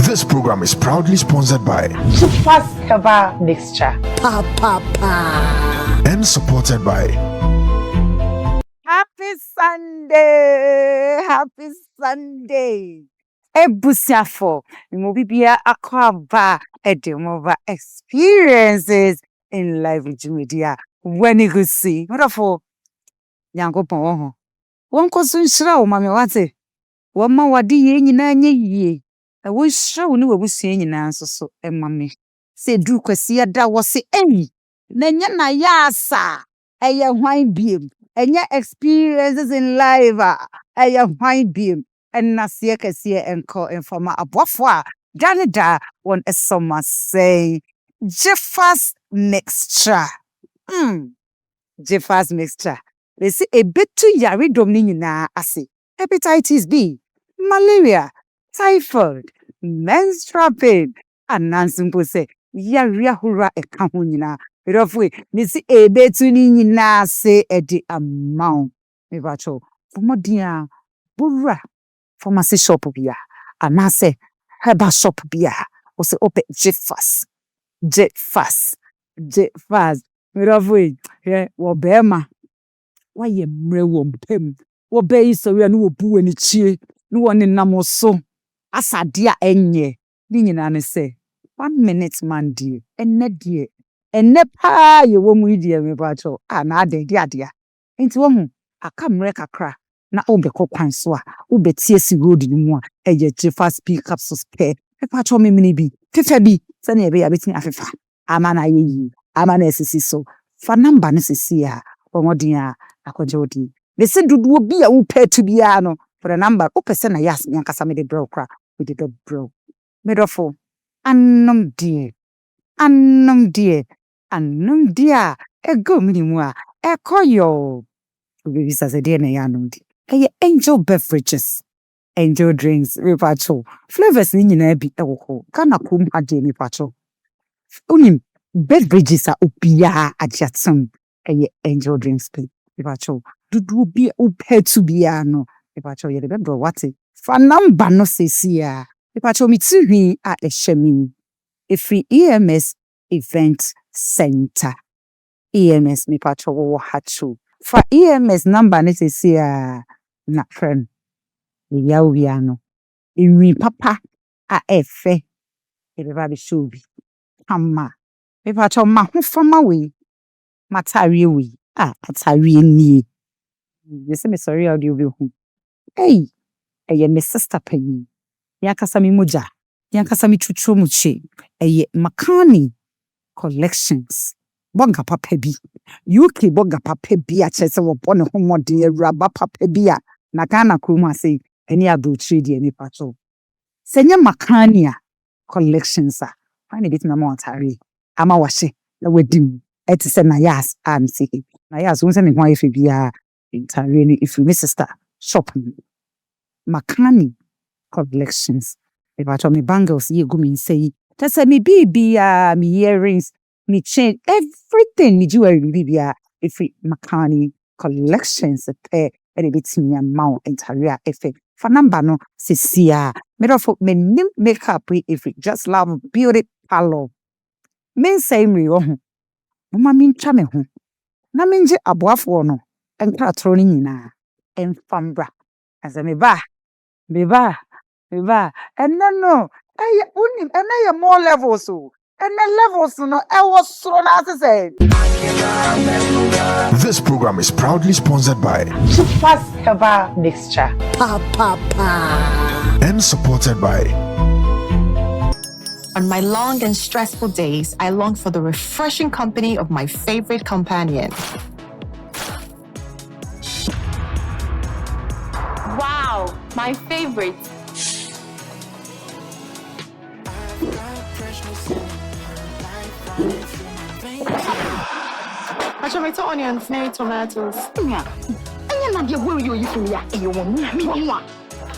This program is proudly sponsored by Fast Herbal Mixture. And supported by Happy Sunday! Happy Sunday! Ebusiafo, imobibia akwaba edemova experiences in life with media. When you see, wonderful. Yango pon won ko so nhyira wo mame wate wo ma wade ye nyina nya yie e wo hyira wo ne wo busua nyina nso so e mame se du kwasi ada wo se ei na nya na yasa eye hwan biem enya experiences in life eye hwan biem enna se kase enko informa abofo a danida won esoma say Jeffers mixture Jeffers mixture. They say a bit too yari domnina ase. Hepatitis B, malaria, typhoid, menstrual pain, and nansimple say yari hura e kahunina. But of we, Missy a bit too nina say a di amount. Me bacho, for my dear, burra, for my shop bia, and I say, herba shop bia, or say open Jeffers. Jeffers. Me of we, yeah, wabema. Why ye mrewom pem? Wo be so we no bu ani chie no woni nam so asadia enye ni nyina ne say 1 minute man die enne pa ye wo mu die me ba cho na ade dia enti wo hu aka mre kakra na o be kokwan so a wo be tie si road ni mu a eye Jeffers speak up so spare e pa cho me mini bi fefa bi se na e be ya betin afefa ama na ye ama na esisi so fa number ne sisi a omodin a akojodi they say dudu bi a wo pay to bia no for the number o person na yas nyankasa me de bro kra we de bro medofo annom die e go minimu a e koyo obi sa se de na ya annom die e angel beverages angel drinks we pacho flavors ni nyina bi e wo ho kana kum ade mi pacho unim beverages a opia ajatsam e angel drinks pe pacho dudu bi o pay to bia no pacho ye de bro wate fa number no sesia pacho mi tihwi a ehwemi efri EMS event center EMS mi pacho wo hachu fa EMS number ne sesia na friend ya wi no enwi papa a efe e be ba be show bi ama mi pacho ma ho fama we matari we atari ni you say me sorry audio bi hu hey eye me sister penny yakasa mi moja yakasa mi twutwo mu che eye makani collections bonga papa bi UK bonga papa bi a chese wo bone homode awuraba papa bi a na Ghana kroma say eni ado trade eni pacho senya makani a collections a fine bit na mo atari ama wahye na wadim eti se Nayas am say Nayas won se me hwan efe bia entire ni if you miss sister shop makani collections e ba to me bangles ye go me say tell me bibia me earrings me chain everything me jewelry bibia if makani collections e bit me amount entire efe for number no sesia me do for me makeup if just love beauty parlor men say me ho mama mi ntwa me ho na me nje aboafo no enkra tro ni nyina enfambra asa me ba and no unim and more levels so and levels no I was so as say This program is proudly sponsored by Fast Herbal Mixture and supported by On my long and stressful days, I long for the refreshing company of my favorite companion. Wow, my favorite. Tomato onions, maybe tomatoes.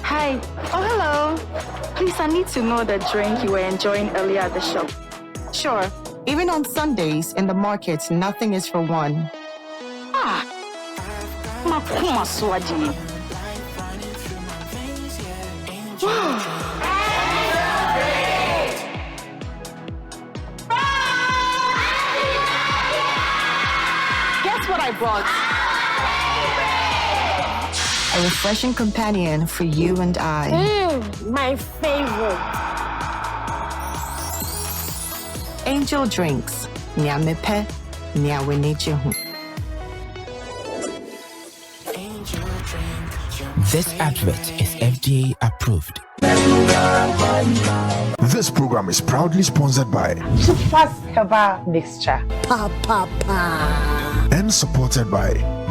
Hi. Oh, hello. Please, I need to know the drink you were enjoying earlier at the shop. Sure. Even on Sundays in the market, nothing is for one. God. A refreshing companion for you and I. My favorite. Angel Drinks. Nyamepe, nyawenechehu. This advert is FDA approved. This program is proudly sponsored by Super Herbal Mixture. and supported by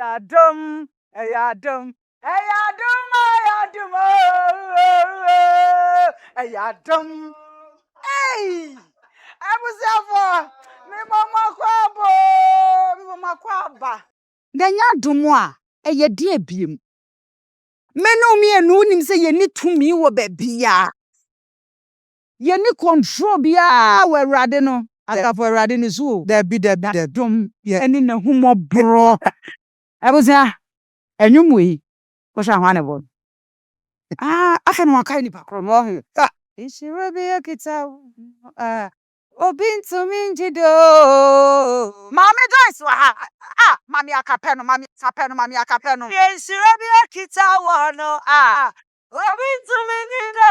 Ayadum, ayadum, ayadum, ayadum, ayadum. Hey! I was there for me mama kwaba. Danya dumwa, ayadie biem. Menu mi enu nim se ye ni tumi wo bebia. Ye ni control bia we rade no. Aka for rade ni so. There be dum ye eni na humo bro. Abuza enyum we. Ko sha hwane bo. Aka no aka ni pakro mo. Ishiro bi akita. Obintu minjido. Maame Joyce wa. Mami akapeno, mami sapeno, mami akapeno. Ishiro bi akita wono. Obintu minjido.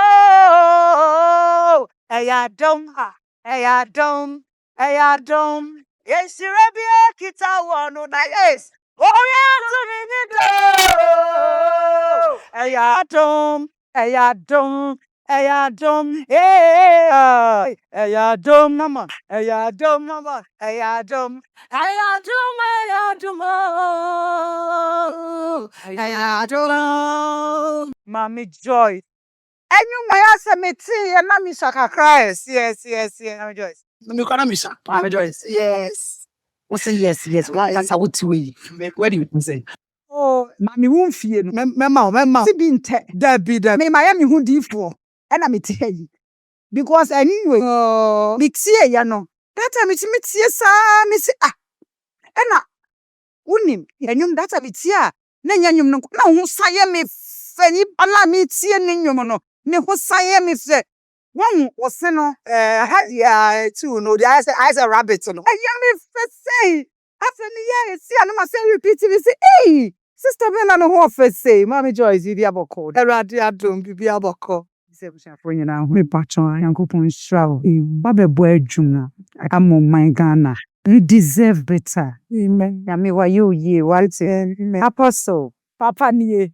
Ayadom. Ishiro bi akita wono. Nayas. Obintu minjido. Ayadom. Ayadom, mama. Ayadom. Maame Joyce. And you may ask me tea and Mammy Shaka cries. Yes, Maame Joyce. Maame Joyce. Yes. What's say yes? Why? That's how to we. What do you say? Oh, Mammy won't fear. Mema. See, being that be that. May Miami who deep for. And I'm tell you. Because anyway, mixie ya no. That time it's sa me say ena unim enyum that time it's ya na nyanyum no na ho saye me fani ala me tie ne nyum no ne ho saye me fe won wo se no ya too no the eyes a rabbit no ya me fe say afeni ya see na ma say repeat me say hey sister be na no ho fe say Maame Joyce bi aboko erade adom bi aboko. Me patron yankopon shraw babebo adwuma aka mo man Ghana you deserve better amen ya me wa you ye what apostle papa niye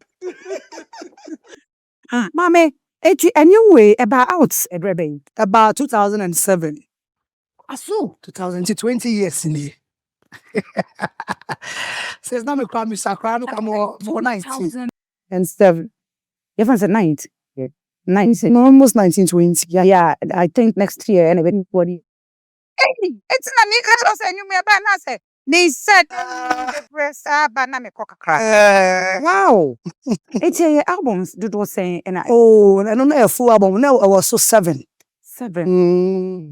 mama eti anyway about edrebe About 2007. Aso 2020 years in here. Says now me cry me sakra no come for 19 and 7 even said 9 19 almost 1920. yeah I think next year and everybody it's na me ka say you me ba na say they said press ba na me kokakra wow it's your albums did was saying and I don't know a full album. No, I was so 7.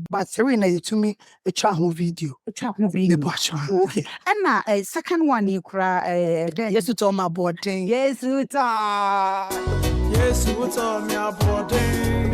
But seriously, to me, a travel video. The butcher. Okay. And a second one you cry. Yes, you told my board thing. Yes, you talk. Yes, you told me about it.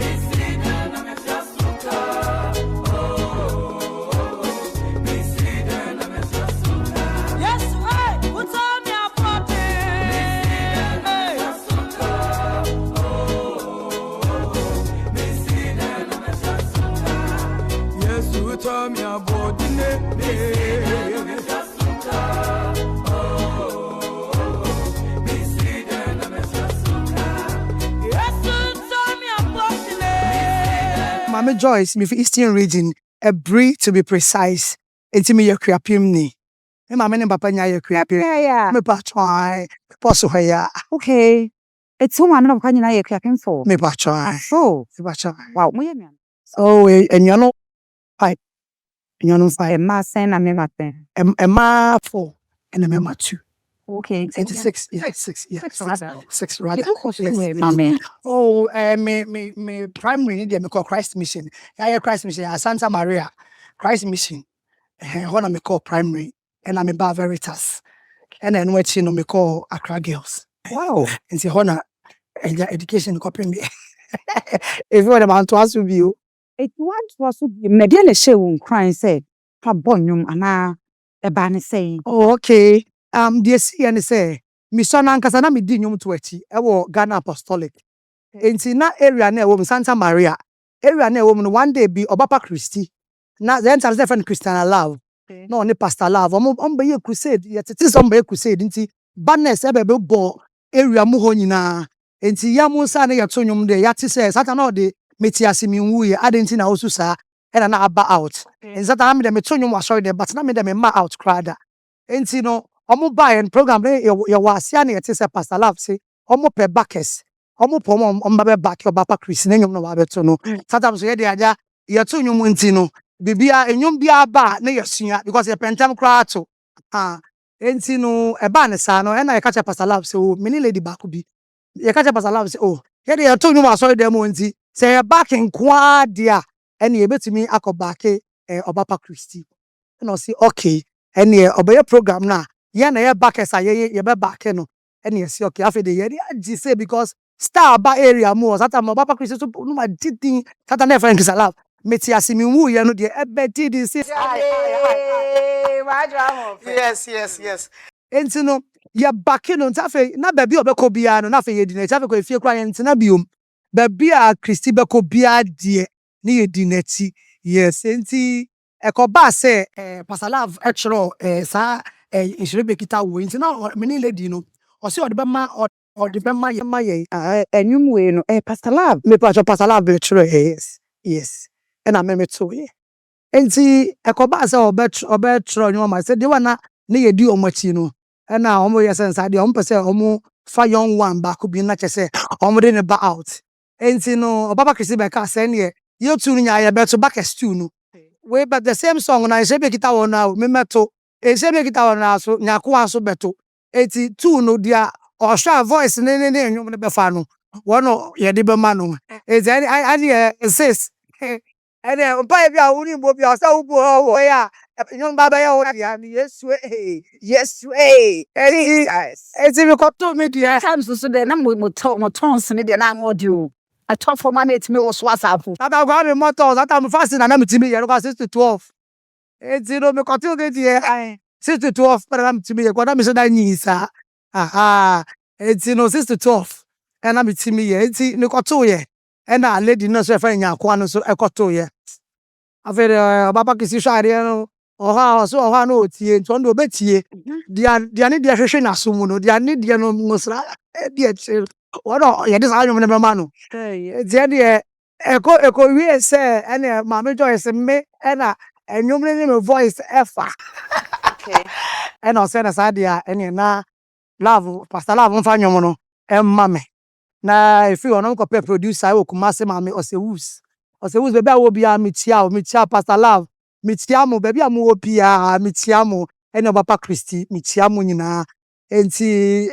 Maame Joyce, me for Eastern region, a breed to be precise. It's me your creapimni. Me mama ne papa nya your creapim. Yeah. Me patron, posso ya. Okay. It's who I'm not going to creapim for. Me patron. Oh, Patron. wow, me man. Oh, and you know, five. You know, five. Ma sen and me maten. A ma 4 and a mema 2. Okay. 6. Yeah, 6. Yeah, 6 rather. Mama. Oh, me primary need me call Christ Mission. I Christ Mission. Santa Maria, Christ Mission. When I call primary, and I'm a Veritas, and then what you know me call Accra Girls. Wow. And see honor education copying me. If you want about to ask you, It was to be median show crying say, Pabonium ana a banner saying, oh, okay. Dear see and say, Miss Son Ankasana me dinum 20, Ghana Apostolic. In that area near woman Santa Maria, area near woman one day be Obapa Christi. Now the entire different Christian love. No, only pastor love. Be a crusade, yet it is on be a crusade, inti banners ebe bo area muhonina. Inti yamu sana ya tonyum de yati says, I don't know the metiasi miwu, I didn't know also sa and an abba out. And that I made a metonium was sorry, but not made them a ma out crowd. Inti no. omo buy and program your was ya na yete say Pastor Love say omo pe backers omo po omo be back your papa Chris na nyom no wa beto no sometimes ye dey aja ye to nyom nti no bibia enyom bia ba na yesua because ye pentem kra to enti no e ba ne sa no e na ye catch Pastor Love say oh mini lady back bi ye catch Pastor Love say oh ye dey to nyom aso dem nti say ye back nkwa dia ene ye betumi akoback obapa Christy no say okay ene obeye program na ye na ye backers ye be back no ene say okay afi de ye dey say because star ba area mo sata mo obapa Christy so no ma didin sata na friend Pastor Love meti asimi wu ye no de ebe did say yes enti no ye back no ntafe na ba bi obekọ bia no na fe ye di na ntafe ko efie kra ye ntina biom ba bia Christy beko bia de ni ye di nati yes enti ekoba say Pastor Love etro sa inshire kita wo enti na mini lady no o se o de be ma ye Enyum we no Pastor Love me pa Pastor Love etro yes and me to ye enti ekoba say obetro nyo ma say de wana na ye di omachi no na omo ye sense de omo pese omo fa young one back bi na chese omo de ne ba out enti no obaba Christy be ka say ne ye tu nya ye beto back stew no we but the same song na se be kita won na me meto se be kita won na so nya ko aso beto enti tu no dia o sha voice ne enwom ne be fa no wono ye de be ma no enti ani sis ene mpa bi a woni mbo bi a sa wo bo ya enwom baba ya wo dia yes enti me ko to me dia times so de na mo tons ne de na audio I talk for my mate me was WhatsApp. Tata go me motor that I'm fasting and I'm timi here 6 to 12. Enti no me continue get here 6 to 12 but I'm timi here kwada me so da nyisa. Enti no 6 to 12 and I'm timi here enti me koto here and a lady no so fa nya akwa no so ekoto here. Afere baba kisi hware no oha so oha no otie nto ndo betie dia ne dia hwehwe na so mu no dia ne dia no musra dia chill wono ye dis anyo me ma no dia dia eko wie se ene Maame Joyce me ena enyom ne me voice efa Okay. ena o se na sa dia ene na love Pastor Love mfa nyom no emma me na if you no ko producer wo Kumase Maame o se wus be bia wo bia metia Pastor Love metia mo be bia mo wo bia metia mo ene papa Christy metia mo nyina enti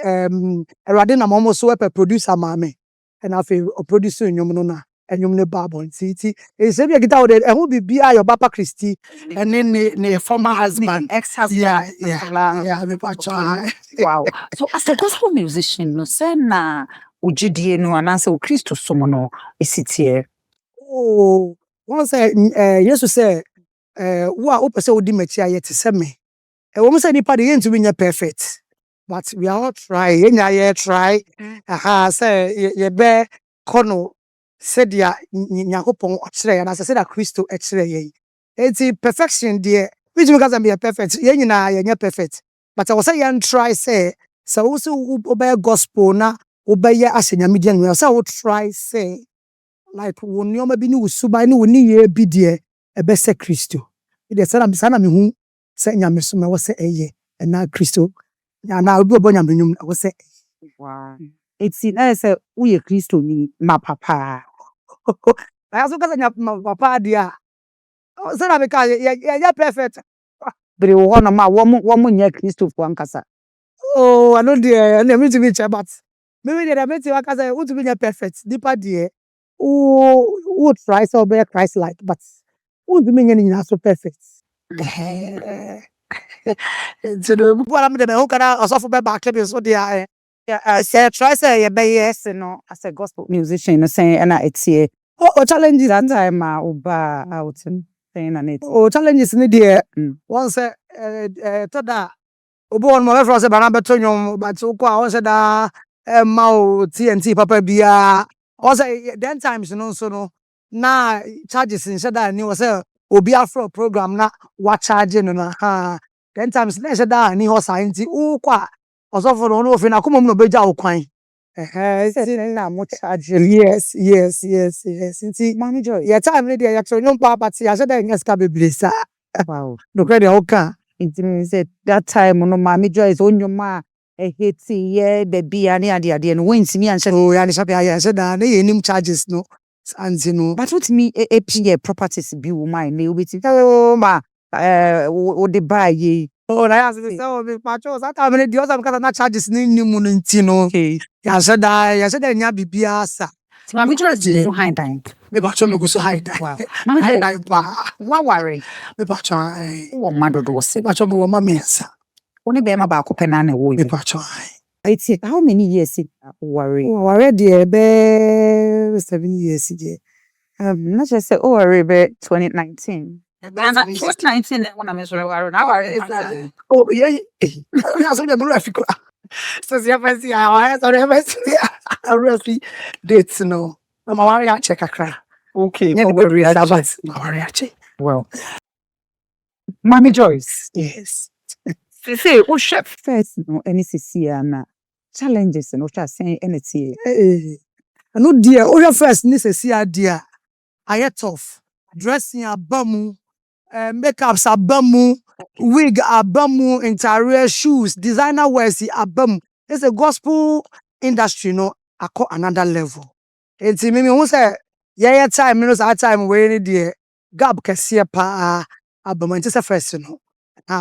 erade na mo so we producer Maame and afi o producer enyom no na enyom ne babo enti e se bia kita wo de ehun bibia your papa Christy and ne former husband Ex-husband. yeah me pa Wow. So as a gospel musician, no say na ujidie no ananse o Christo somo no esitie. oh one say Jesus say wo a opese odi machi aye te se me wo mo say nipa de yentu be perfect but we are all try ye try say ye be kono said ya Yakopon ochre ya na say that Christo ochre ye enti perfection there which because I'm be perfect ye nyina ye perfect but I was say you try say so also obey gospel na obey asenya media no say wo try say like won yoma bi ni usuba ni woni ye bi de ebe se Christo e sana me hu say nyame so me wo say eye na Christo na obi obo nyame nyum wo say Wow. It's na say uye Christo ni mapapa. I also got nya papa dia say na because ye perfect Bere wo na ma wo mo nya Christo fo ankasa. oh I know there na me to be but maybe there me to akasa who to be perfect deeper there who try so be Christ like but who to be nya so perfect so the what am the who can also be back so there Say try say ye be yes no as a gospel musician no say na etie. Oh challenges that time oba out saying na it. oh challenges ni there one say tada obo on mo for say bana beto nyom but ko a one say da ma o TNT papa bia o say then times no so no na charges in say da ni o say obi afro program na wa charge no na then times na say da ni ho science u kwa oso for no ofi na komom no beja o kwan Na mo charge. yes inti Maame Joyce. ya time ni there ya tro nyom pa party ya say da ngeska bebre sa Wow. no credit o kan It means that time no Maame Joyce on your ma a hit yeah baby ani ade no wins me and Oh, yeah, I said that any charges no. And you know, but what me a properties be woman me with it. Oh ma what they buy ye. oh, I said, so me patcho, that time the other because not charges ni mu no. Okay. Yeah, said that nya bibia sa. Maame Joyce so high time. Me patcho me go so high. Wow. High time pa. What worry? Me patcho ai. Oh mother do say. Patcho me wa mensa. Only be ma ba ko penana wo. Me patcho ai. It's how many years it worry? Oh, already be 7 years je. Not just say oh worry be 2019. 2019 when I'm sorry worry now Oh, yeah. Yeah, so the graphic. So see if I see I already dates no. I'm worry check akra. okay. Yeah, we real advice. Worry check. Well, Maame Joyce. Yes. Say, oh, chef first, no, any na challenges, no, just saying anything. No dear, all your first necessary dear. I get tough. Dressing abamu, makeups abamu, wig abamu, interior shoes, designer wears abamu. It's a gospel industry, no, I call another level. It's me who say, yeah, time, minus our time, where any dear, gab cassia pa abamu, it's a first, no.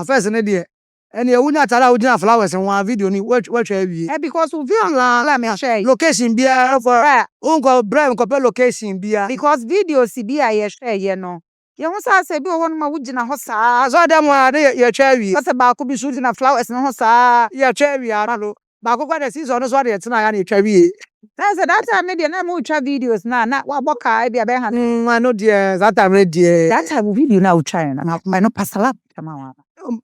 First, an idea. And you wouldn't allow flowers in one video. What have you? Because we feel let me share Location beer for Uncle Brian compare location beer. because videos see be I share, you know. You want to say, be one my wood in a hosa. So them one your cherry. What's about could be shooting a flowers in a hosa. Your cherry, I don't know. But go the season is what it's not any cherry. That's that time, maybe I'm more videos now. Not what I be a bear. I know, dear. That time, dear. That type of video now trying and I know pass a lot. Come on.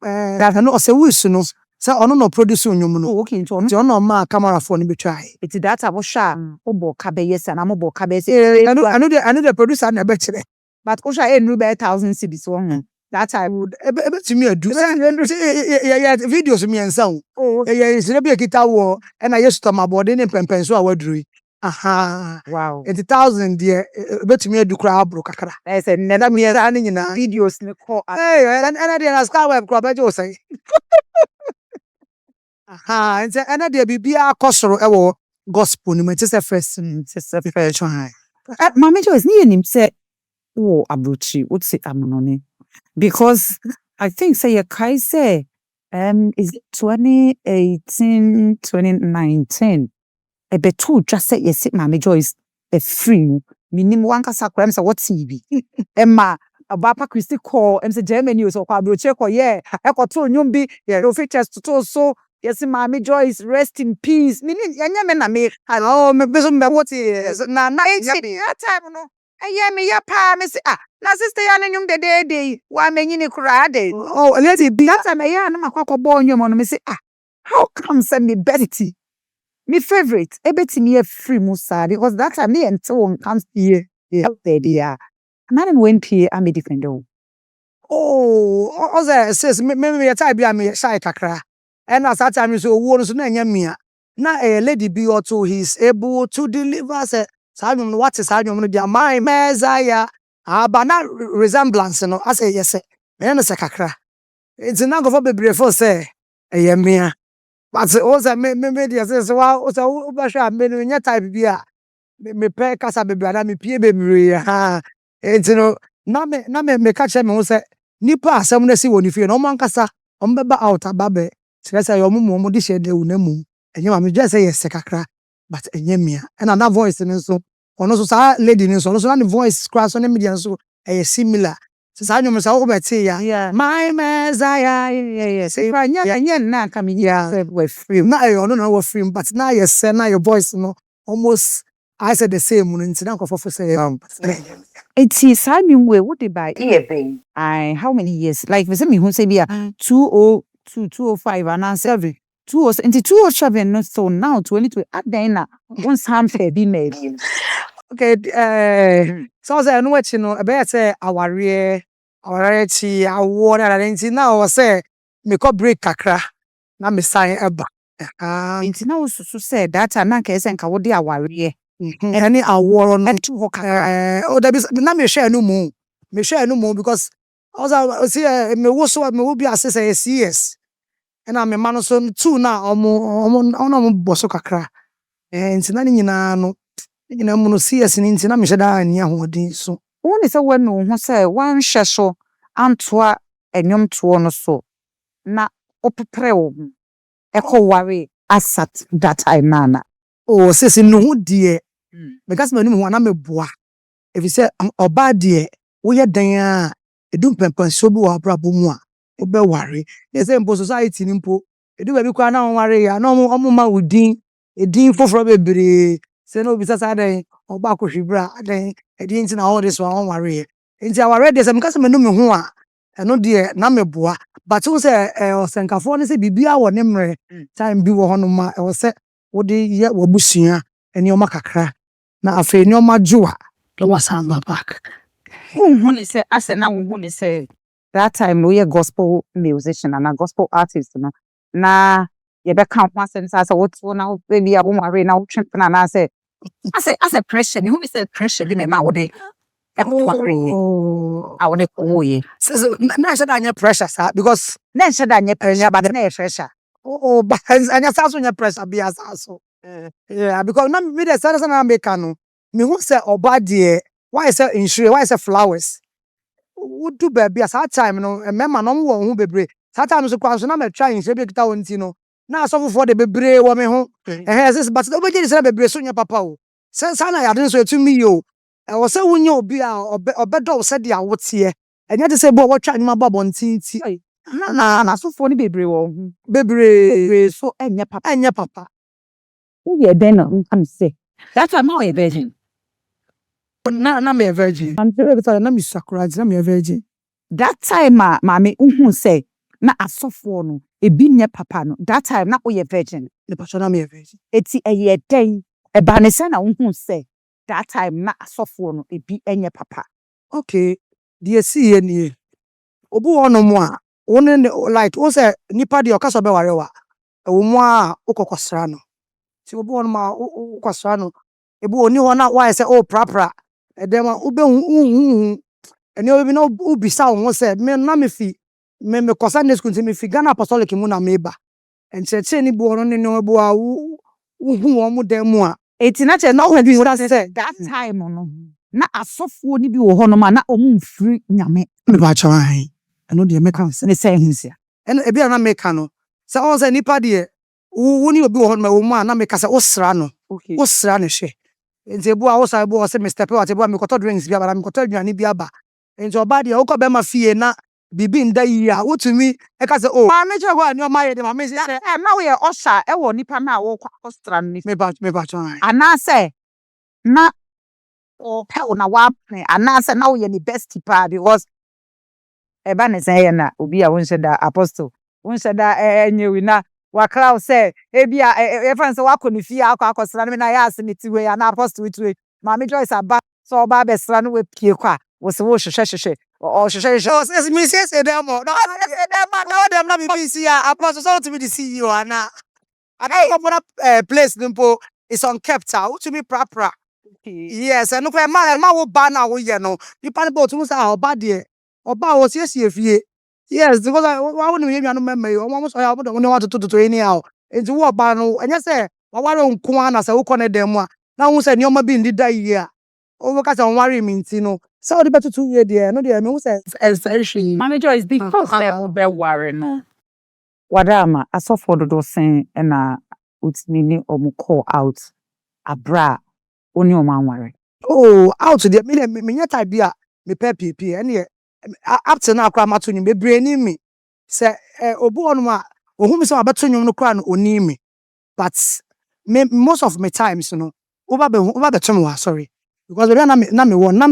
That I know, say, we soon. So, I don't know, produce on your Oh, okay, so John or ma camera phone be try. it's that I was shy. Oh, cabe, yes, and I'm a book cabe. I know the producer and a better. But Osha ain't no better 1,000 cities one. That I would To me, do yeah, videos me and sound. oh Yeah, it's a bit guitar war, and I used to my body in pen so I would do. Aha. wow. 80,000 dear, bet me do crowd broke. I said never me running in videos in the call. Hey, and I didn't scar web crop, I just say. Aha, and I did be a costro ever gospel, no, it's a first, it's a fair try. Maame Joyce near him said, oh, Abruchi, would say Amunoni. Because I think say a Kai say is it 2018, 2019. A betu just say yes, Maame Joyce a free minimum one casacram so what TV. Emma a Bapa Christi call and say Germany so Abruchi call yeah, I got two nyumbi, yeah, no features to so yes, Maame Joyce, rest in peace. Meaning Yanyamena me hello, me besom me what is na that time no. Me ya pa me say na sister ya nyum de day wa menyi ni kura de Oh, let it be. that time ya na makwa bo nyum no me say how come send me betty me favorite ebeti me free musa because that time me until comes here out there and I didn't win P I me defend Oh, other says maybe a type be shy kakra. And as that time you so won so na nyamia. Na a lady be or two he's able to deliver say Sabium what is Sabium no dia my Messiah. But not resemblance no I say yes. Me na say kakra. It's na go for bebre for say yamia. But also me dia say so o ba sha me no nya type bi a me pe kasa bebre na me pie bebre ha. It's no na me catch me say nipa asem na si woni fie no man kasa on beba out ababe. Say your mum di share de unamu. And you just say yes kakra. But enyemia and another voice and so ono so sa lady ni so the voice cross on media so similar so sa nyom sa wo beti ya my Messiah yeah say yeah na come here we free na ono no we free but now you say now your voice no almost I said the same no ntina ko fofo say it's Simon way what they buy I how many years like we say me who say be 202 205 and I 7 207 no so now 22 at then once ham fair be made okay so say no what you know about say our chi award and now say me ko break kakra na me sign eba it's now so say that na ka say nka wo dey aware any award on to oh there be na me share no more because Also see me wo so me wo bi asese CS. And I'm a man so two now omo boso kakra. Nti na nyina no nyina mu no CS ni nti na me hweda ani ahodin so. Woni sɛ wanu ho sɛ wanhwɛ so antoa enwomtoɔ no so na opepre wo ho ekɔware asat that time nana. Oh sisi no ho de because me nim ho na me boa. If you say oba de wo ye dan a edum pempan so bi wa brabo mu a wo be ware. They say mpo society ni mpo edu ba bi kwa na ware ya na omo ma wudin edin foforo bebre say no bi sasa dan oba akohwibra dan edin nti na all this one ware. Nti aware de say because me no me ho a eno de na me boa. But wo say osenkafo ne say bibia wo ne mre time bi wo hono ma wo say wo de ye wabusua eni o makakra na afa ni o majoa no wasamba back. Woni sɛ asɛ na woni sɛ that time we a gospel musician and a gospel artist no na ye be count one sense as what na baby a wo mare na wo twempena na sɛ asɛ pressure ni woni sɛ pressure bi na ma wo de Oh, I want to call you. so na said anya pressure sir because Then should I nye pressure, but na pressure. oh but anya saso nya pressure be asaso. Yeah, because na me dey say na make no. Me hu say oba de why say insure why say flowers. Would do baby as that time no remember no wo hu bebre. That time so kwa so na me try insure be kita won ti no. Na so for the bebre wo me hu. Sis but obeje say bebre so nya papa o. Say na ya den so etumi yo. I say wunye obi a obedo say dia wote enya te say bo wotwa nyima babo ntinti Na so for ni bebre wo hu. bebre So enye papa who ye den no am say. That time how ye virgin. na me a virgin I'm very sorry na me sakura na me a virgin That time maame unhu say na asofo no ebi nye papa no. That time na wo ye virgin. the pastor na me a virgin Eti eye den e ba ne say na unhu say that time na asofo no ebi enye papa. okay the see ye ni obu ono mo a woni like wo say nipa de okaso be ware wa e wo mo a ukokosra no ti obu ono ma ukokosra no ebu oni ho na why say oh prapra e dem a ube hu eni obi no ubisa wo say me na me fi me kosa ne school me fi Ghana Apostolic mu na meba encheche ni bu ono ne no bu a hu wo mu dem mu a Eti na che na wo bi wo say that time no na asofo ni bi wo ho no ma na omu mfiri nyame. me ba chawan eno de make am Ne say hunsia. eno e bia na make no say on say nipa de woni obi wo ho no ma wo mu a na make say wo sra no Okay. wo sra ne hwe enti ebu a wo say ebu o say Mr. Pe what ebu a me koto drinks bia ba me koto aduane bia ba enti oba de wo ko be ma fie na bibi nda yi a wotumi e ka say oh Maame Joyce ho ani o ma ye de maame say na wo ye osha e wo nipa na wo kwa ostra ni. me ba chawan Ana say na o pe na wa ana say na wo ye the best pa because eba ne say na obi a won da apostle won da enyewi na wa crowd say ebia e fan say wa kɔ ne fie akɔsra no na ya ase ne tiwe ya na apostle tiwe Maame Joyce aba so oba be sra no we pie kwa wo se wo hwehwehwehwe o hwehwehwehwe oh say me say dem no no dem na bibi si a apostle so to be the CEO ana place nimpo is unkept out to me prapra. Yes, and no ma wo ba na wo ye no. You pan about to say oba de. Oba wo sie fie. Yes, because I wouldn't hear me no member. O mo so ya don't want to anyhow. Enti wo ba no, enya say wa ware nko ana say wo kone dem a. Na wo say nyoma bi ndi da yi a. O wo ka say won ware mi nti no. Say wo de beto 2 year there. No de me wo say essentially Maame Joyce because they be worry no. Wadama asofo dodo sen na utimi ni omu call out abra oni omu anware. oh out there me nya type bia me pepe ene up to now akra mato nyum bebre ni mi say obu onu a ohun mi say abeto nyum no kra no oni mi but me most of my times you know over the time wa sorry because we na me won na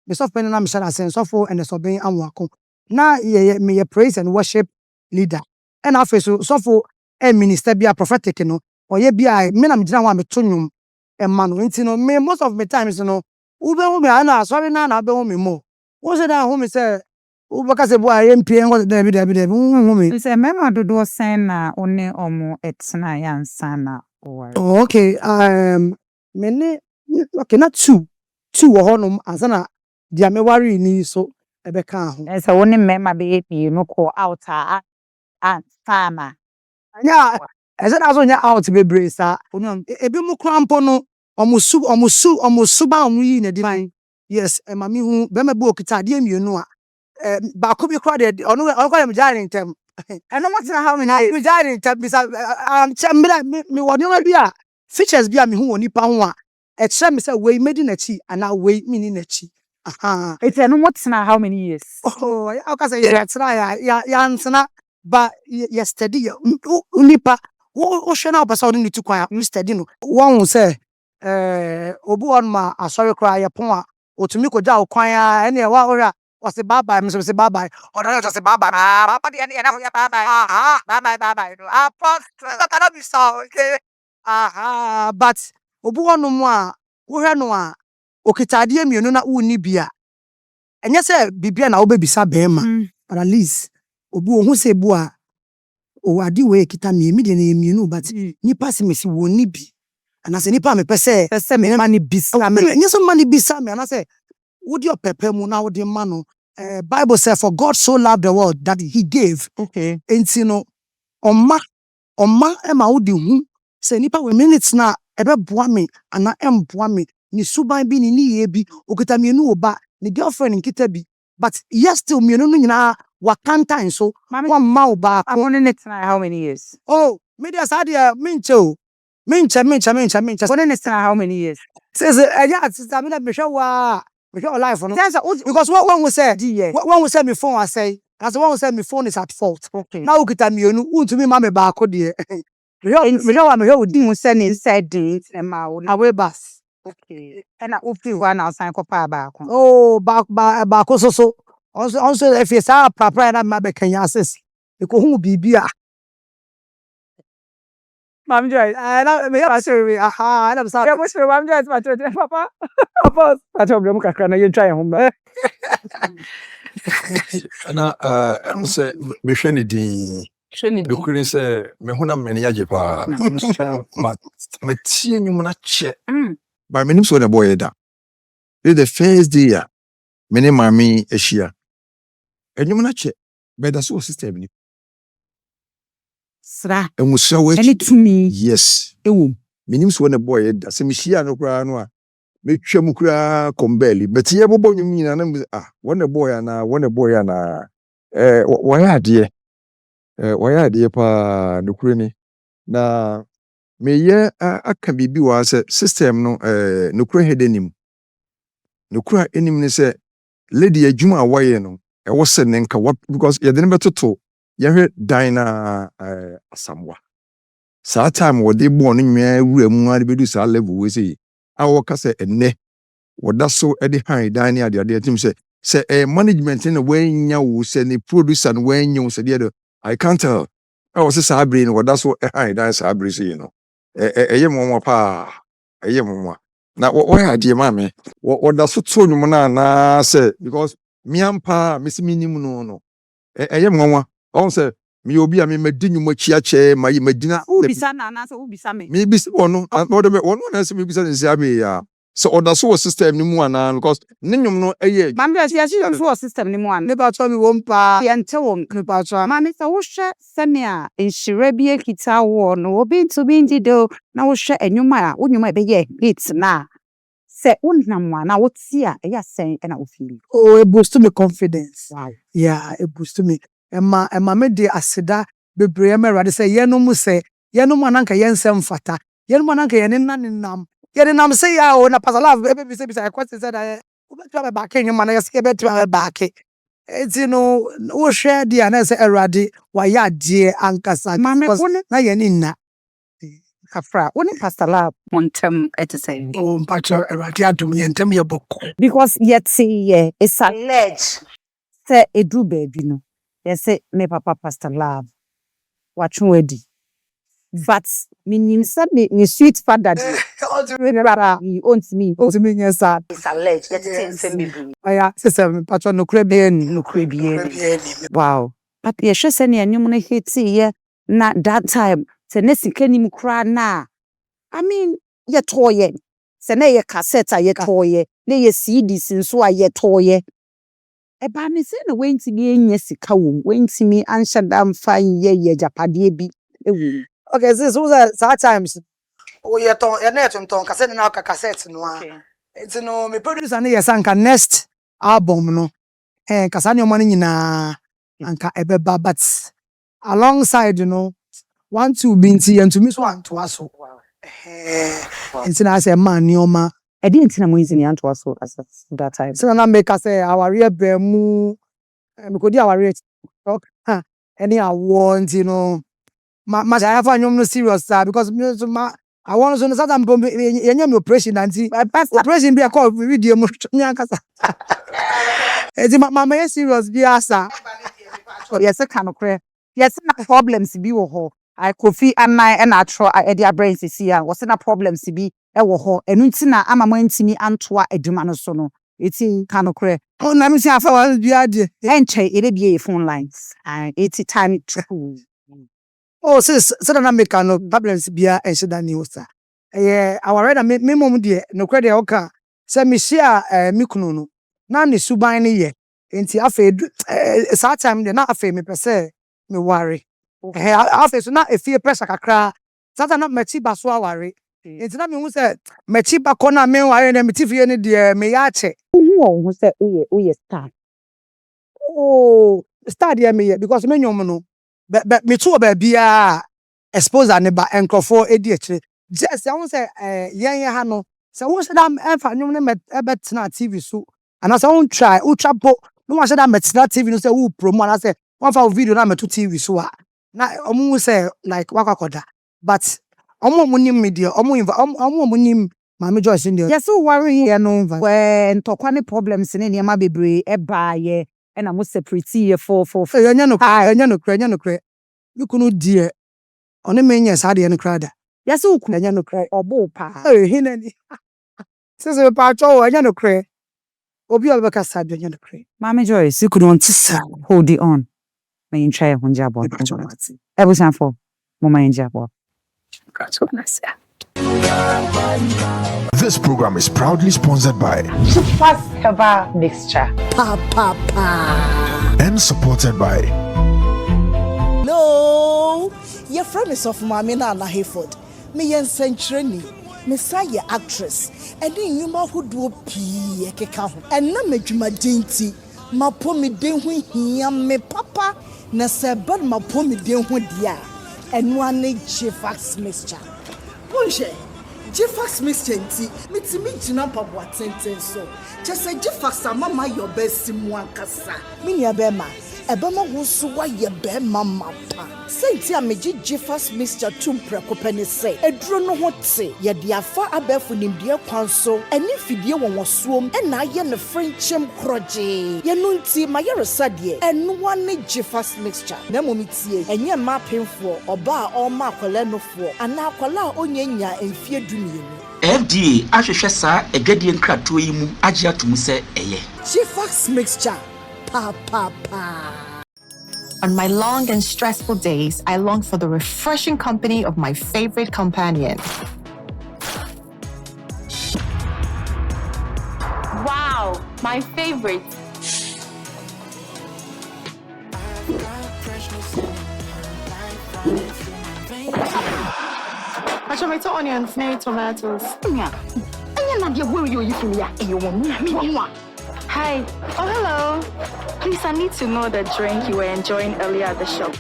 me soft pen na me share sense so for and so ben anwako na me praise and worship leader and after so for minister bia prophetic no oye bia me na me gina wa me to nyum man nti no me most of my times you know ube hu me ana sorry na be hu me mo wo say na hu me say ube ka say bo a MP ngo da bi hu me Say mema dodo sen na one omu etna yansa na worry. oh, okay me ne okay na two wo honum ansana dia me worry ni so ebeka ho. And so one member baby no call out farmer. Anya ese na so nya out bebre sa. Ebi mu krampo no omusu ba omu yi na di man. Yes, mami hu be me bu okita de mienu a ba ko bi kra de ono kwa me jare ntem. Eno mo tena how me me jare ntem bisa chambra me woni ma bi a features bi a me hu woni pa ho a e kire me say we medi na chi ana we mini na chi. Aha. It's what's now how many years? Oh, I can say ya try ya ansana but yesterday unipa wo hwe na opasa oni tu kwan yesterday no won say obu on ma asori kra ya pon a otumi ko ja kwan a ene wa ora wase bye me say bye bye oda just say bye bye papa de ene na ya bye bye post that cannot be so okay but obu on mo a wo hwe no a okitade mienu na uni bia enye se bibia na obebisa bema but at least obu ohun se bu a o adi we kita mi de na mienu but nipa se mesi woni bi anase nipa me pese me mani bisa me enye so mani bisa me anase wodi opepe mu na wodi ma no Bible say for God so loved the world that he gave. Okay. Enti no oma ema wodi hu se nipa we minutes na ebe boa me ana emboa me ni suban bi ni ye bi okita mienu oba ni girlfriend nkita bi but yes still mienu no nyina wakanta so one ma oba I want it tonight how many years? oh me dey say dey minche One it how many years? says yeah sister me hwe life no because when we say me phone I say as when we say me phone is at fault. Okay. Now okita mienu untumi ma me ba akode me hwe odi Mu say ni said date na ma wo na we bas. okay. And I open one outside ko pa ba ko. Oh, ba ko so. Also if you say papa na ma be kanya assess. E ko hu bibia. Maame Joyce. Na me ya sorry. Aha, na say. Yeah, mo sure Maame Joyce ma tete papa. Papa, I told them kakra na you try home. Ana say me hwe ne din. Bekuri say me huna me ne yaje pa. But me tie nyum na che. But me nim so na boy da. This the first day ya. Me ne mami ehia. Enyum na che. Be da so system ni. Sra. Emusia we. Any to me. Yes. Ewo. Me nim so na boy da. Se me hia no kra no a. Me twam kra kombeli. But ye bobo nyum nyina na one boy ana why ade. Why ade pa nukuri ni. Na me ye aka bibi wa se system no nukuri hedenim. Nukuri enim ni se lady adwuma awaye no e wo se nenka what because ye de ne betoto ye hwe dina asamwa. Sa time wo de bo no nwa wura mu ade bedu sa level we say awo ka se enne wo da so e de han dina ade tim se management no we nya wo se ni producer no we nya wo se de I can't tell. I was say brain wo da so e han dina sa brain say no ye mo pa ye mo na wo ya de mame wo da so to nwum na say because me ampa me se minim no ye mo on say me obi a me madi nwum chia che mai madina Ubisa na so ubisa me. me bis wono wono na se me bisa nsi abe ya so oda so system ni mu ana because ne nwum no eye Maame Joyce ya shi so system ni mu an. Ne ba to mi won pa. Ya nte wo ne ba to. Maame sa wo hwe seme a enhire bi ekita wo no obi ntu bi ndido na wo hwe enwuma a wonwuma e be ye hit na se unam wa na wo ti a ya sen na wo feel. Oh, it boost me confidence. Wow. Yeah, it boost me. Emma me de aseda bebre me rade say yenom ananka yensem fata. Yenom ananka yenenam. Yenenam say ya o na pasala be say question say that obetua be back enwuma na yesi obetua be back. Enti no wo share dia na say erade wa ya de ankasa na yeninna. Kafra, woni Pastor Lab montem say. Oh, mpacho erade adum yentem ye boko. Because yet see it's alleged say edu baby no. They say me papa Pastor Love watch wedi. But meaning say me sweet father dey. He owns me yes sir. It's alleged that say me be. Aya say me mpacho no kure be Wow. But ye sure say na nyum no hiti ye na that time say ne sika nim kra na. I mean ye toye. Say na ye cassette ye toye. Na ye CDs nso a ye toye. eba ne se na wentimi enye sika wom wentimi anhye dam fa ye japade bi ewu. Okay, so that times we ton e net ton cassette na ka cassette no a. It's no me producer na yes anka next album no. Kasa ne omani nyina anka ebeba but alongside you know 1 2 binti and to me so anto aso. It's na say man nioma I didn't know when you to us that time. so na make us say our real bemu me ko di our rate talk any award you know ma I have anyom no serious because me so ma I want to know that me operation anti operation be call video mo nyankasa ezi ma serious bi asa Yes, kind of clear. Yes, na problems be wo ho. I coffee and my and I try their brains is here. Was na problems be e wo ho. Enu nti na ama mo ntimi antoa adwuma no so no. Eti kind of clear. oh na me say afa wa bi ade Enche ere be phone lines. And eti time true. oh sis so na make no problems bia ense da ni wosa our reader me mom de no credit oka say me share me kunu no na ne suban ne ye enti afa that time de na afa me pese me worry afa so na efie pressure kakra that na machi ba so aware enti na me hu say machi ba ko na me worry na me tifie ne de me ya che Who say uye start. oh start there me because me nyom no but me to ba bia expose ne ba enkrofo edi akire just I won't say yen ha no so won say that emfa nyom ne betena TV so and as I won try ultra po no one say that betena TV no say who promo and I say one for video na meto TV so na omo say like wakwakoda but omo nim media omo nim Maame Joyce in there Yes, so worry here no when tokwane problems in any ma bebre e ba ye and I must separate here for enya no kra you kunu die one menye sa de no kra da yes so enya no kra obo pa hinani sese pa cho enya no kra obi obeka sa de enya no kra Maame Joyce you could want to hold it on me try hunja about everything for mama enja about This program is proudly sponsored by Super herbal mixture. and supported by No, your friend is of Mamina and Hayford. Me and Century, Messiah actress, and then you ma who do pee a cacao, and no make my dainty. Ma poor me den when he am me papa, na said ma poor me den when dia, and one need Jifax mixture. Bonje, Jifax mixture, meet me jinapa what sentence so. Just say Jifax, mama, your best Simuankasa. Minia Bema. Ebema wusuwa ye be mama pa. Senti a meji Jifax Mr. Tumpre kopene se. Edro no hote ye de afa abefu nimdie kwanso. Eni fidie won suom e na ye ne friendship kroje. Ye no nti ma ye resadie. Enu wane Jifax mixture. Na momitie enye ma penfo oba a ma akwala nofo ana akwala onyenya emfie dumienu. FDA ahwehwe saa edwadie nkratoɔ yi mu agye atum sɛ ɛyɛ Jifax mixture. Pa. On my long and stressful days, I long for the refreshing company of my favorite companion. Wow, my favorite. I shall make onions, no tomatoes. Hi. Oh, hello. Please, I need to know the drink you were enjoying earlier at the shop.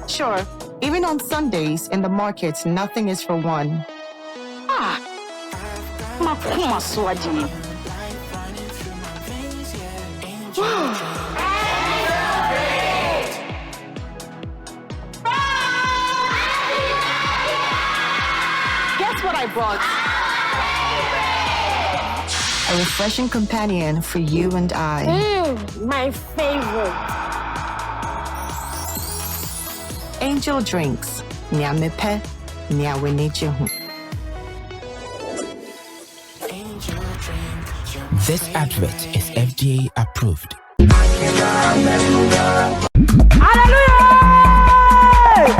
Sure, even on Sundays in the market, nothing is for one. Guess what I brought? A refreshing companion for you and I. My favorite. Angel Drinks. Nia mepe, nia wenejehu. This advert is FDA approved. Hey!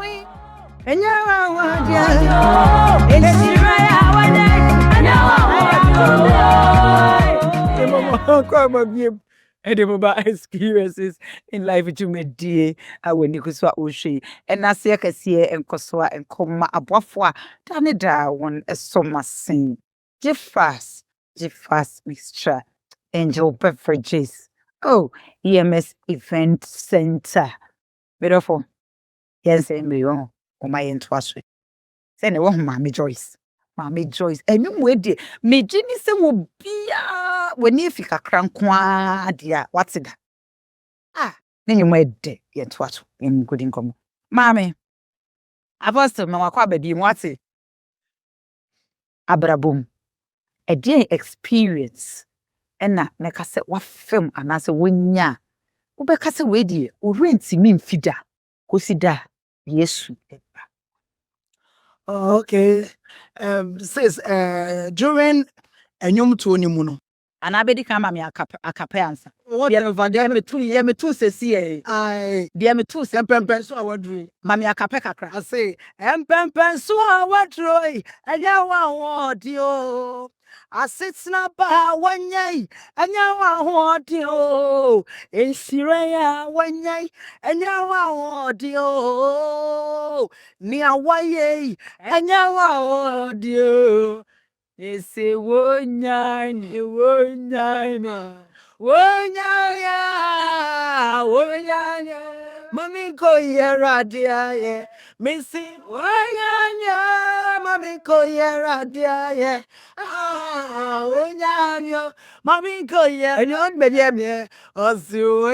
me. And you are experiences in life which you made dear. I when you could swap Ushi and I see a see and Koswa and Koma Abwafwa. Danida one a summer sing. Jeff fast mixture. Angel beverages. Oh, EMS Event Center. Beautiful. Yes, and me on my enthusiasm. Send a woman, Maame Joyce. Maame Joyce. And you wait, me Jenny say will be when you fika crankwa, dear. What's it? Ah, then you might de yet what in good income. Mammy, I've asked Mama Quabe, what's it? Abrabum. A dear experience. And na make us say what film and as a winya. Ubekasa wedi, urenti min fida. Kusida, yesu. Okay. Says during a nyom to muno. And I bedi kama mi akapeansa. What me two se see. I Dear me two se empempen so awadru. mami akape kakra. I say empempen so awadru. Anya wa dio. I sit snapper one yay. Anya wa dio. In Syria one yay. Anya wa dio. Nia wa yay. Anya wa dio. Ese wonyanya mami ko yera dia ye missy wonyanya mami ko yera dia ye wonyanya mami ko yera nyon bedia me osu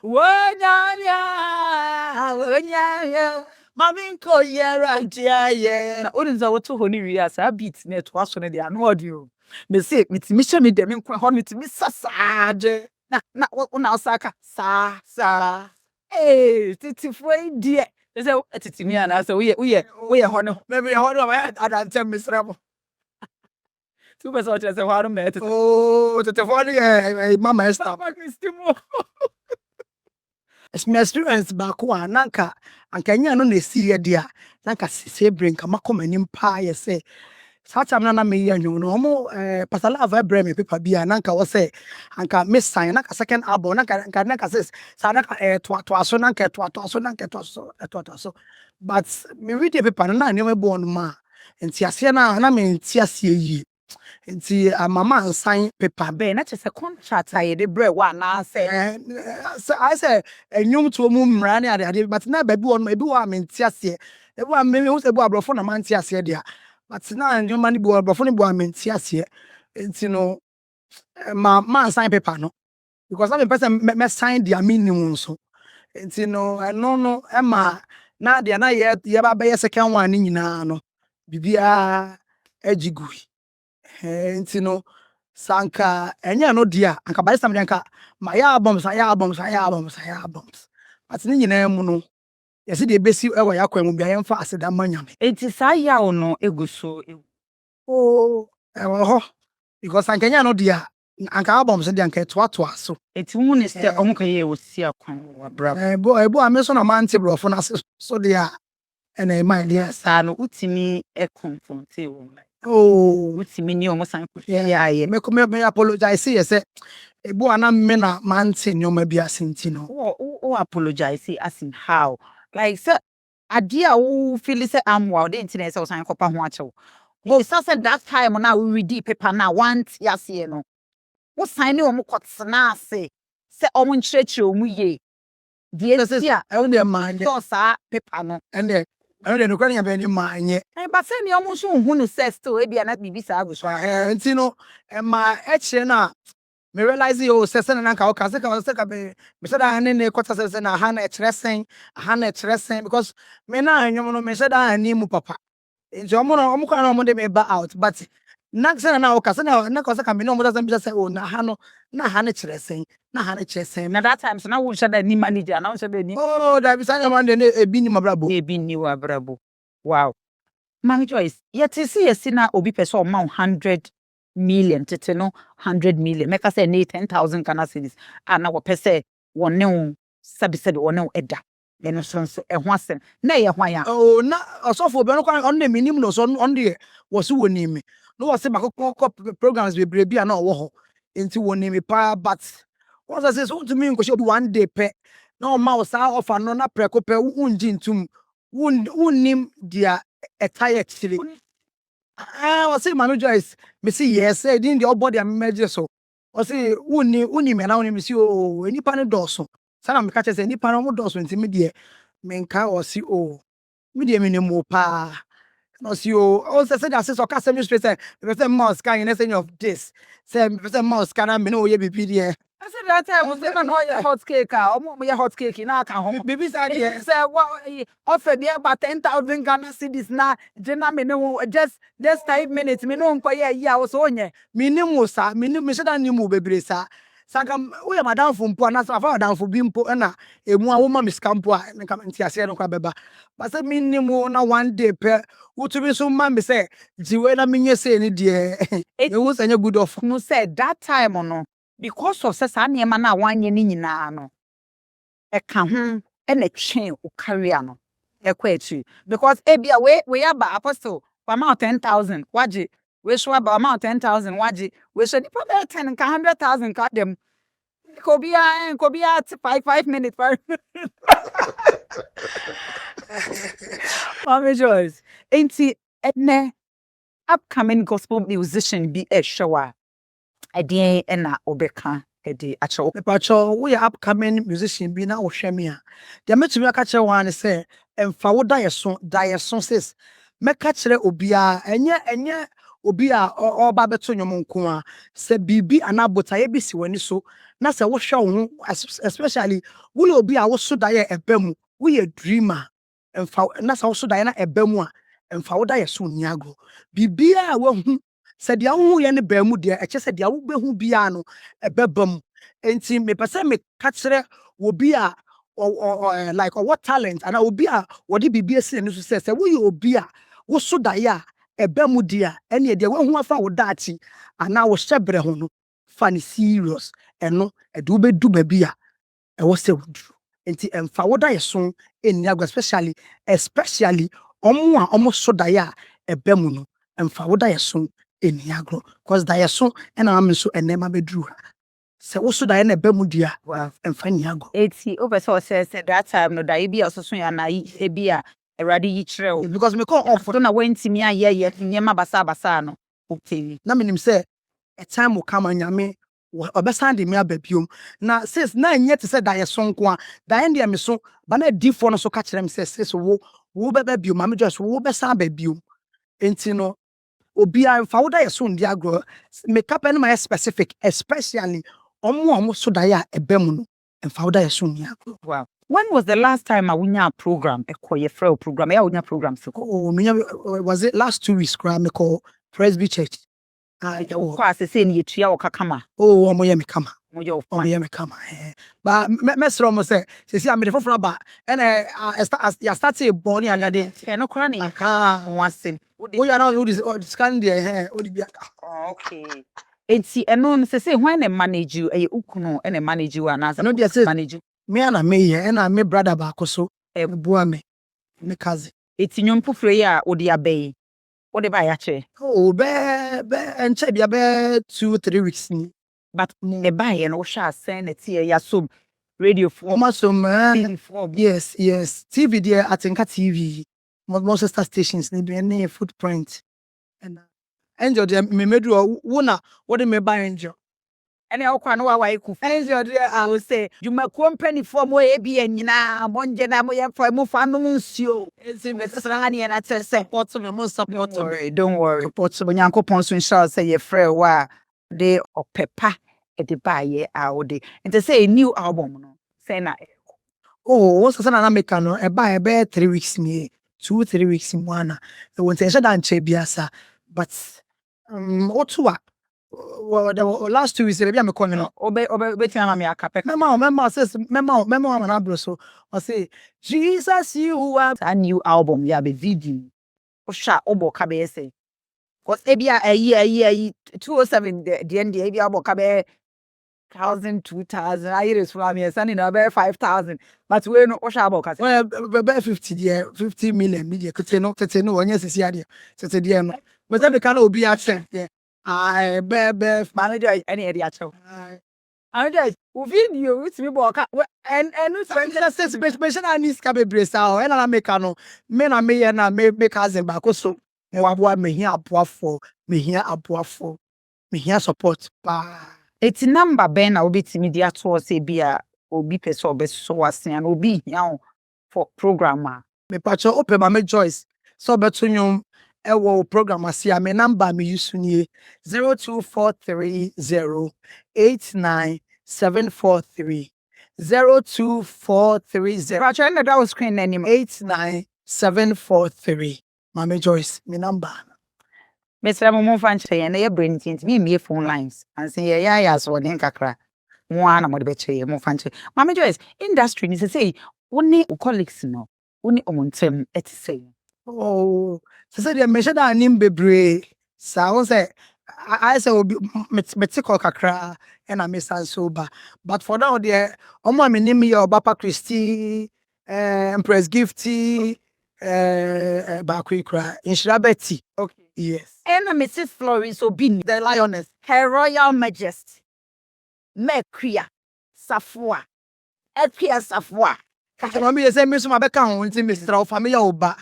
wonyanya Mami ko yera dia ye. Na odinza woto honi wi asa beat net waso ne dia no audio. Me say me hye me dem nkwa ho me sasaade. Na osaka sa. Titi foi die. They say titi mi ana so we ho no. Maybe ho no I adantem misramo. Two person say ho no me. Oh, titi foi mama stop. Experience back one nanka anka no na siria dia nanka se brain kama komanim pa ye say sacha na me ya nyu no mo pasala ava brain me paper bia nanka wo say anka me sign nanka second album nanka says sa nanka to aso nanka to aso but me read the paper na me born ma enti ase na me enti ase yi enti mama sign paper Be na che se contract aye de bre wa na say I say enyum to mu mra ne ade but na ba bi won ebi wa menti ase e wa me hu se bu abrofo na manti ase dia but na enyum mani bu abrofo ne bu menti ase enti no ma sign paper no because na me person me sign dia minimum so enti no no e ma na dia na ye ba be second one ni nyina no bibia agigui enti no sanka enya no dia anka ba sam dia my albums but ni nyina mu no yesi de besi e wa yakwa mu bia yemfa aseda manyame enti sa yawo no eguso oh ho because anka enya no dia anka albums dia anka to aso enti mu ne se omukaye osi akwan wa bra ebo ameso na manti brofo na so dia ena mind dia sa no utimi e confronte wo oh utimi ni omo san yeah me apologize yes ebo ana me na manti nyoma bia senti no o apologize as in how like say adia wo feel say am wow dey nti na say o san kopa ho achew o say that time na we read paper na want yase no wo sign ni omo kotena ase say omo nchirechire omu ye die sia e won dey man so sa paper no and I no kwanya be ni manye but say ni omo so hu no say still e bia na bibi sa aguso enti no ma eche na me realize you say na nanka o ka say ka be me say da ne kwata say na ha na etresen because me na anyom no me say da ani mu papa enti omo kwa na omo de me ba out but na say na o ka say na ka say ka me no omo da say oh na ha na etresen na that time so na wo shada ni manager na wo shada ni oh da bi say man de ebi ni mabrabo ebi ni wa brabo wow Maame Joyce yet see yes na obi person o ma 100 million tete no 100 million make say 10,000 Ghana cedis ana wo pese wonne sabi said wonne eda Then so a once na ye hwan ya. Oh, na osofo obi no kwa on na minim no so on de was woni me. No was say makoko programs be bia na owo ho. Enti woni me pa but once I say so to me nko show one day pe. Na o ma o sa offer no na preko pe unji ntum. Wonnim dia etire chiri. Was say Maame Joyce, me say yes, say din the body am meje so. O say wonni me na wonni me see o enipa ne doso. Sana me ka che say enipa no mo doso enti me de menka o si o me de me ne mo pa. No see o say that say so ka say me straight say person mouse can you say of this. Say person mouse can me no ye bibi de. I said that time we say no ye hot cake omo ye hot cake na aka ho. Bibi say Say what offer me about 10,000 Ghana cedis na jena me no just 5 minutes me no nko ye ya wo so onye. Me ni mo sa me say that ni mo bebre sa. Saka we madam fo mpo na sa fa madam fo bi mpo na emu a wo ma miska mpo a nka nti ase no kwa beba. But say me ni mo na one day pe wo to be so man me say jiwe na me nye say ni de e wo sanya good of no said that time no because of say sa niema na wanye ni nyina no e ka ho e na twen o career no e kwa echi because ebia we aba apostle for amount 10,000 waje we show about amount 10,000 waje we show nipa be 10 ka 100,000 ka dem ko bia 5 minutes for Maame Joyce enti edne upcoming gospel musician be a shower Edi na obeka edi acho Pacho we upcoming musician bi na wo hwe me a de metumi aka kire wan say emfa wo da yeso says meka kire obia enye obi a oba beto nyom nko a se bibi anabota ye bi si wani so na se wo hwe wo especially wo le obi a wo so da ye eba mu wo ye dreamer emfa na se wo so da ye na eba mu a emfa wo da yeso niago bibia a wo hu se dia wo ye ne ba mu de eche se dia wo behu bia no ebebam enti me pese me ka kire obi a like what talent and obi a wo de bibia si ne so se wo ye obi a wo so da ye a eba mu dia ene de wo hu afa wo dachi ana wo hyebre ho no fa ne serious eno ede wo bedu ba bia e wo se wudru enti emfa wo da ye so eni agwa especially omo a omo so da ye a eba mu no emfa wo da ye so eni agro cause da ye so ena am so enema bedru se wo so da ye na eba mu dia emfa ni agro eti over so say that time no da bi ososo ya na e bia erade yi kire because me call off na wentimi aye nyema basa no okay na menim say a time will come anyame obesan de me ababiom na sis na nye te say da ye so nko a da ye de me so ba na difo no so ka kire me say sis wo beba biom Maame Joyce wo besan ababiom enti no obi a fa wo da ye so ndi agro make up any my specific especially omo so da ye eba mu no fa wo da ye so ndi agro. Wow. When was the last time I wunya program? Ekoye free program. Ya wunya program so. Oh, was it last 2 weeks cry me call Presby Church. Ko asese ni etua wo kakama. Oh, omo ye me kama. Omo ye me kama. But mesro mo say se am the foforo ba and ya start e born ya gade. E no kora ni. Aka Wasin. We are now you scan there okay. Enti eno no say when na manage you e ukunu e na manage you anasa. No dey say manage me and me here and me brother ba koso e bua me cousin. Eti nyompo free ya odi abai. Odi ba ya che. Oh be enche bia be 2-3 weeks ni. But ne ba ye no sha sen na tie ya so radio for yes TV there Atinka TV most sister stations ni be na footprint and enjoy the me medu wo na what me buy enjoy ene okwa no wa iku enjoy there I will say you ma company for mo e bi anyina monje na mo ye for mo fa no nsuo ezi me sesra na na tell support me mo support me don't worry support me Nyankopon so inshallah say ye frɛ wa de opepa e de ba ye a wo de and say new album no say na oh what's say na make no e ba e be 3 weeks me 2-3 weeks in one e won say dan che biasa but otua well the last 2 weeks e be am call me no obe tia me aka pek mema says mema na bro so I say Jesus you are a new album ya be video o sha obo ka be say cause e bia ayi 207 the end e bia obo ka be 1,000, 2,000. I hear this from me, sending about 5,000. But we no wash about cause. Well, 50 there, 50 million media. Could say no, one yes, is here. So say dear, but that can be accent. Yeah. I bear Manager any idea show. I just video with me walk and special I need scabe brace out and I make no men I may and I make cousin back also. What me here up for me here up for me here support. It's number Ben will be media to say be a obi person be so was and obi here for programmer. Me patch open Maame Joyce. So beto nyom ewo program asia me number me use nie 02430897743 02430. Patch and that was screen name 89743. Maame Joyce me number. Mr. Momo Fanche and your brain tint me phone lines and say yeah so den kakra. One mo de beche mo fanche. Maame Joyce industry ni say woni colleagues no woni omontem et say. Oh, so say the measure that nim bebre. So say I say obi metiko kakra and I miss sober. But for now there omo me nim your Bapa Christie Empress Gifty Boaku kra Inshira Betty. Okay. Yes. And Mrs. Florence Obini, The Lioness. Her Royal Majesty, Mekria, Safwa, Epia Safwa. Kakramami say me so mabeka ho nti Mr. Family oba.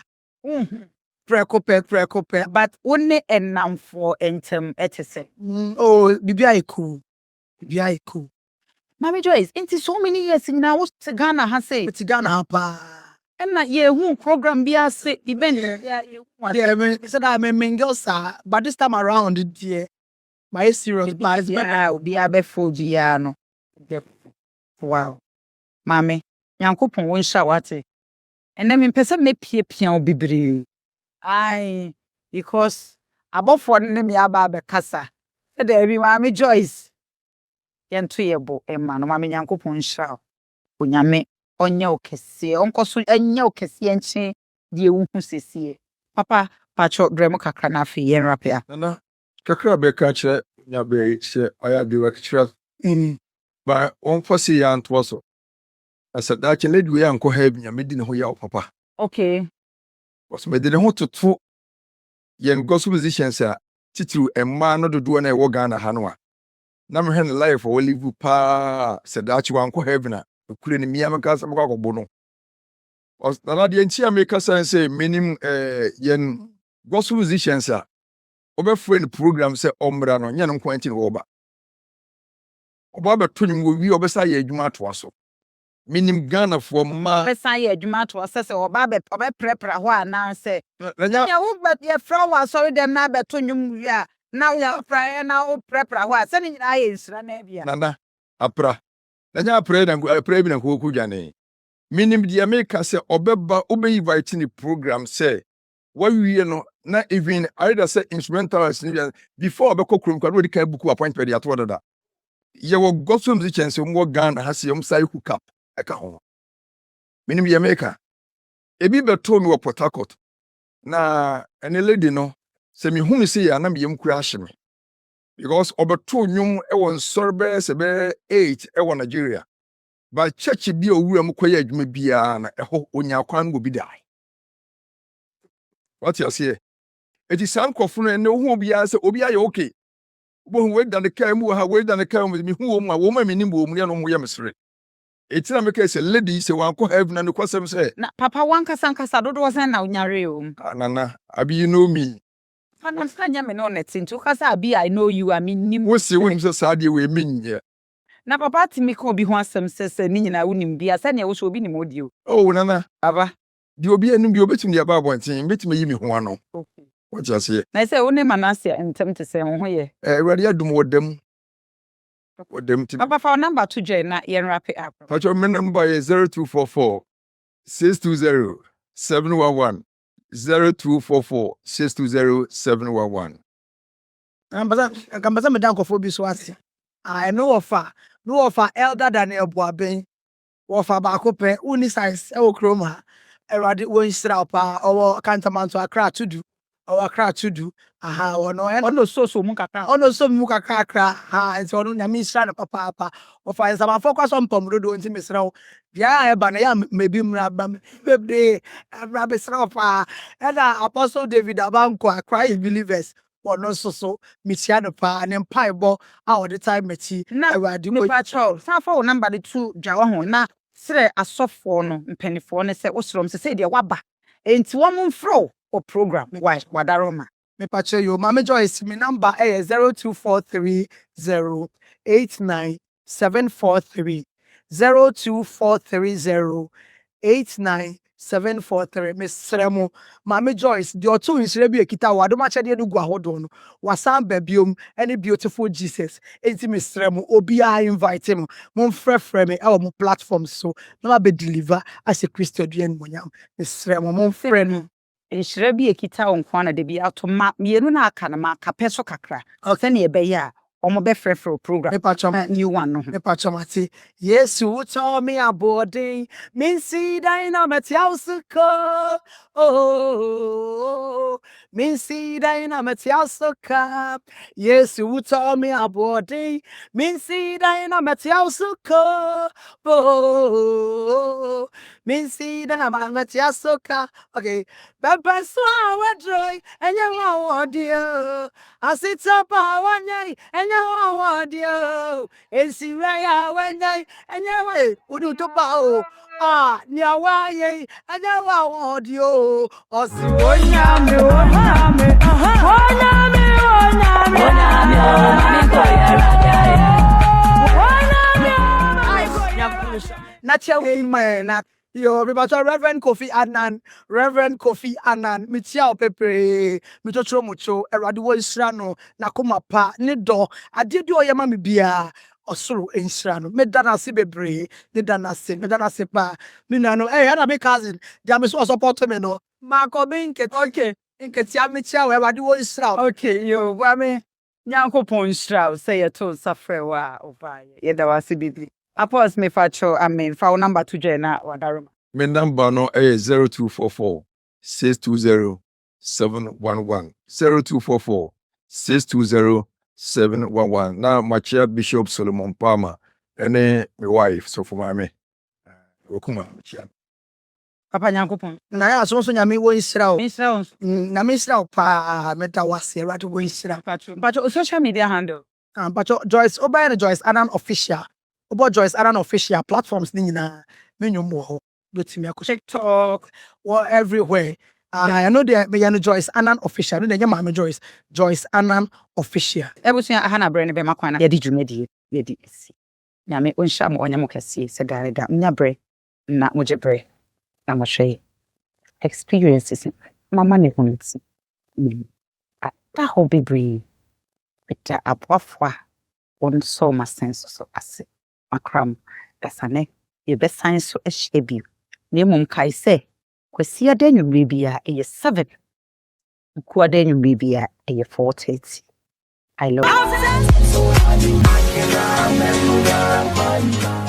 Prekope. But only enam for entem etese. Oh, bibia iku. Maame Joyce, into so many years now, what's Ghana has say? It's Ghana pa. And na ye who program be a say event. Yeah, me said I mingle sir, but this time around dear. My serious lies. Yeah, be a before Giano. Wow. Mame, Yankopon won shawate. And then in person me pian bibiri. Aye, because above for them ya ba kasa. Said every Maame Joyce. Yanto yebo emma no Mame Yankopon shaw. Onyame onye okese onkoso enye okese enche die wu hu sesie. Papa pacho dremo kakra na afi yen rapia. Nana kakra be ka kire nya be se oya be work kire. Ba on fosi ya nto so. Asa da che lady we anko ha bia medi ne ho ya papa. Okay. Was medi ne ho toto yen gospel musicians a titiru emma no dodo na e wo Ghana ha no a. Na me hwe life wo live pa se da che wanko ha bia kure ni miya maka sa maka kobo no. Was na de ntia me kasa say minim yen gospel musicians a obefre ni program say omra no nya no kwanti no oba. Oba beto ni wo wi obesa ye adwuma to aso. Minim Ghana for ma Obesa ye adwuma to aso se oba prepare ho ana se. Ya wo bet ye from wa sorry dem na beto nwum wi a na ya fra na wo prepare ho a se ni nyina ye nsira na bia. Nana apra. Nanya apra na bi na ko dwane. Minim dia make say obeba obeyi invite ni program say wawie no na even either say instrumentals before obekọ krom kwa no di kan buku appointment ya to dada. Ye wo gospel musicians mo Ghana ha se sai hook up eka ho. Minim dia make ebi beto mi wo Port Harcourt na ene lady no se mi hunu se ya na me yem kura ahye me. Because obeto nyum e won sorbe se be 8 e won Nigeria. But church bi owura mu koye adwuma bia na eho onya kwan go bi dai. What you say? It is some kofunu ne hu bia se obi aye okay. Bo hu we dan the car mu ha we dan the car mu mi hu wo ma mi ni bo mu ne no mu ye mesre. It's na make say lady say wan ko heaven and kwasem say. Na papa wan kasa dodo wasan na unyare o. Nana, abi you know me. Pana skanya me no net into kasa abi I know you I mean nim. Wo se won say saade we minye. Na papa timi ko obi ho asem sese ni nyina wonim bia se ne wo so obi ni modi o. Oh nana, aba. Di obi enum bi obetim dia ba abonten, betim yi mi ho ano. Okay. What you say? Na say woni manase entem te se ho ye. Awurade adum wodam. Wodam ti. Papa fa number to join na yen wrap it up. Pacho me number is 0244 620 711 0244 620 711. Ambaza me dan kofo bi so ase. I know of elder than Ebuaben. Wofa baako pe uni size e wo kroma. Erade won sira pa owo kantamanto akra to do. Our crowd to do. Aha, Ono so mu kakra. ono so mu kakra ha nti ono nyame nhyira no papa o fa nsama focus on pomrodo nti mesra wo bia e ba na ya mebi mra ba bebre abra besra pa and Apostle David Abanko Christ believers ono so metia no pa ne mpaibo all the time mechi Na awade me pa cho. Sa fa wo number de 2 dwa wo ho na sere asofo no mpanifo no se wo srom se de waba. Enti wo mo mfro o program why wadaroma. me pache yo Maame Joyce me number 02430897743 02430897743 me sremo Maame Joyce the oto nsire bi ekita wo adoma chede no gu ahodo no wasan ba biom any beautiful Jesus enti me sremo obi a invite him mon frefre me e wo platform so na ma be deliver as a Christian duan monyam me sremo mon friend Nhyira bi ekita wo nkwa na de bi ato ma mienu na aka na ma kapɛ so kakra. Se ne ebe ya omo be frefre program. Me pacho New one no. me pacho mati Yesu told me aboarding min si dynamite yausuka oh min si dynamite yausuka Yesu told me aboarding min si dynamite yausuka oh min si dynamite yausuka okay Baba swa wedroy enya wa dio asita pa wanyai enya wa dio esi ya wanyai enya wa udu to pa o nya wa ye enya wa dio osi wonyame wonyame na amen na yo, Reverend Kofi Annan, Mitia Pepe, Mitocho Mucho, Eradiwo Israno, Nakoma Pa, Nido, I did do Yama Bia, Osuru Insrano, Medana Sibebre, Medana Sepa, Minano, hey, I be cousin, Jamis was supporting me, no, Marco Binket, okay, in Ketia Mitia, Eradiwo Israno. Okay, yo, wame, Nyanko Ponstra, say a to suffer wa over, Yeda was CBB. Apos me facho, fa number 2 jena wadaroma. My number no 0244 620 711 0244 620 711. Now my chair Bishop Solomon Palmer and my wife so for my Okuma chair. Papa Nyankopon. Na so nyame wo Israel. Israel. Na me Israel pa meta wase Eradi wo Israel. Pacho social media handle. Pacho Joyce Oba Joyce Annan official. Oba Joyce Annan official platforms ni nyina menyo mo ho. TikTok or everywhere. I know they are Joyce Annan official. No, they are Maame Joyce Annan official. Ebusun ahana brand be makwana. Yedi dwumedi. Yedi esi. Nyame onsha mo onyamo kase se gare da. Nya bre na moje bre. Na mo hwe experiences. Mama ne hunti. Ata ho bebre. Beta abwafwa. On so ma sense so ase. Makram dasane. Ye be science so ehyebi. Nemum kai se kwasi ade nwumre bia eye 7 ku ade nwumre bia eye 4:30 I love you.